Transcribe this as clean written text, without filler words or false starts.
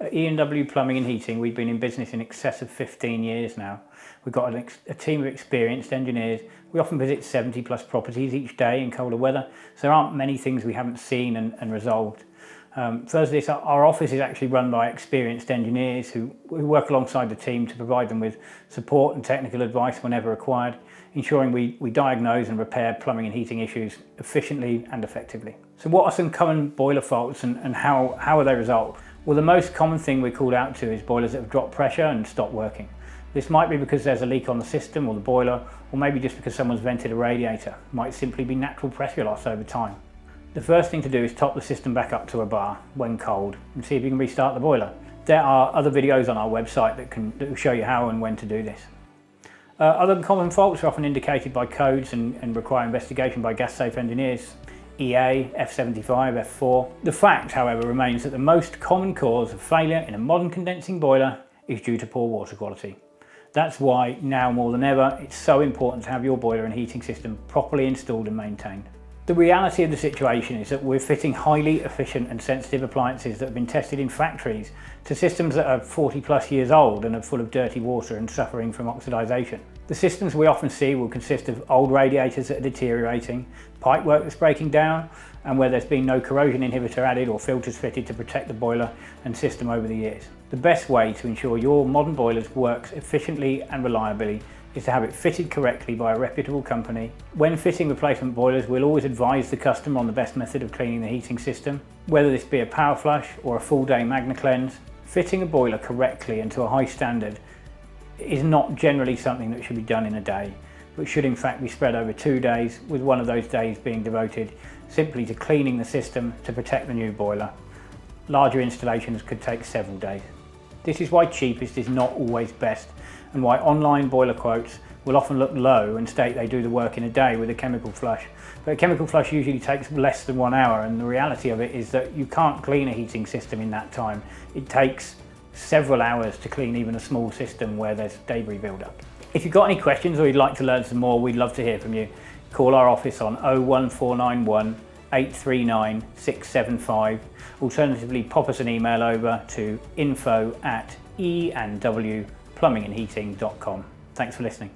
At E&W Plumbing and Heating, we've been in business in excess of 15 years now. We've got a team of experienced engineers. We often visit 70 plus properties each day in colder weather, so there aren't many things we haven't seen and resolved. Further to this, our office is actually run by experienced engineers who work alongside the team to provide them with support and technical advice whenever required, ensuring we diagnose and repair plumbing and heating issues efficiently and effectively. So what are some common boiler faults and how are they resolved? Well, the most common thing we're called out to is boilers that have dropped pressure and stopped working. This might be because there's a leak on the system or the boiler, or maybe just because someone's vented a radiator. It might simply be natural pressure loss over time. The first thing to do is top the system back up to a bar when cold and see if you can restart the boiler. There are other videos on our website that will show you how and when to do this. Other common faults are often indicated by codes and require investigation by gas safe engineers. EA, F75, F4. The fact, however, remains that the most common cause of failure in a modern condensing boiler is due to poor water quality. That's why now more than ever it's so important to have your boiler and heating system properly installed and maintained. The reality of the situation is that we're fitting highly efficient and sensitive appliances that have been tested in factories to systems that are 40 plus years old and are full of dirty water and suffering from oxidization. The systems we often see will consist of old radiators that are deteriorating, pipework that's breaking down, and where there's been no corrosion inhibitor added or filters fitted to protect the boiler and system over the years. The best way to ensure your modern boilers works efficiently and reliably is to have it fitted correctly by a reputable company. When fitting replacement boilers, we'll always advise the customer on the best method of cleaning the heating system, whether this be a power flush or a full day Magna Cleanse. Fitting a boiler correctly and to a high standard is not generally something that should be done in a day, but should in fact be spread over 2 days, with one of those days being devoted simply to cleaning the system to protect the new boiler. Larger installations could take several days. This is why cheapest is not always best, and why online boiler quotes will often look low and state they do the work in a day with a chemical flush. But a chemical flush usually takes less than 1 hour, and the reality of it is that you can't clean a heating system in that time. It takes several hours to clean even a small system where there's debris buildup. If you've got any questions or you'd like to learn some more, we'd love to hear from you. Call our office on 01491 839 675. Alternatively, pop us an email over to info@e&wplumbingandheating.com. Thanks for listening.